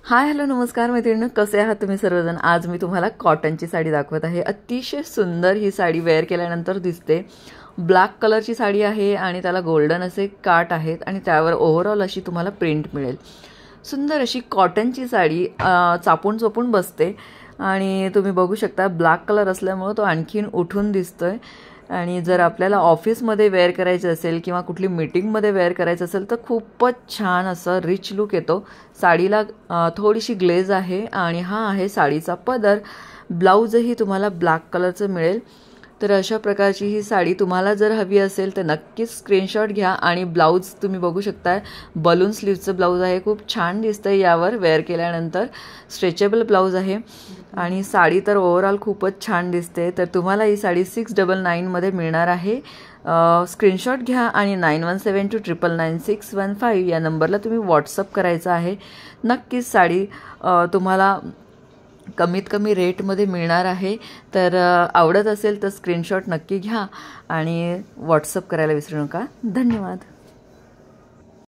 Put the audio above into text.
Hi hello नमस्कार मैत्रिणी, कसे आहात तुम्ही सर्वजण। आज मी तुम्हाला कॉटनची साडी दाखवत आहे। अतिशय सुंदर ही साडी वेअर केल्यानंतर दिसते। ब्लॅक कलरची साडी आहे आणि त्याला गोल्डन असे काट आहेत आणि त्यावर ओव्हरऑल अशी तुम्हाला प्रिंट मिळेल। सुंदर अशी कॉटनची साडी चापून चोपून बसते आणि तुम्ही बघू शकता ब्लॅक कलर असल्यामुळे तो आणखीन उठून दिसतोय। आणि जर आपल्याला ऑफिसमध्ये वेअर करायचं असेल किंवा कुठली मीटिंगमध्ये वेअर करायचं असेल तर खूपच छान असं रिच लुक येतो। साडीला थोडीशी ग्लेज आहे आणि हा आहे साडीचा पदर। ब्लाऊजही तुम्हाला ब्लॅक कलरचं मिळेल। तर अशा प्रकारची ही साडी तुम्हाला जर हवी असेल तर नक्कीच स्क्रीनशॉट घ्या। आणि ब्लाऊज तुम्ही बघू शकताय, बलून स्लीव्हचं ब्लाऊज आहे, खूप छान दिसतंय यावर वेअर केल्यानंतर। स्ट्रेचेबल ब्लाऊज आहे आणि साडी तर ओव्हरऑल खूपच छान दिसते। तर तुम्हाला ही साडी 699 मध्ये मिळणार आहे। स्क्रीनशॉट घ्या आणि 9172999615 या नंबरला तुम्ही व्हॉट्सअप करायचं आहे। नक्कीच साडी तुम्हाला कमीत कमी रेटमध्ये मिळणार आहे। तर आवडत असेल तर स्क्रीनशॉट नक्की घ्या आणि व्हॉट्सअप करायला विसरू नका। धन्यवाद।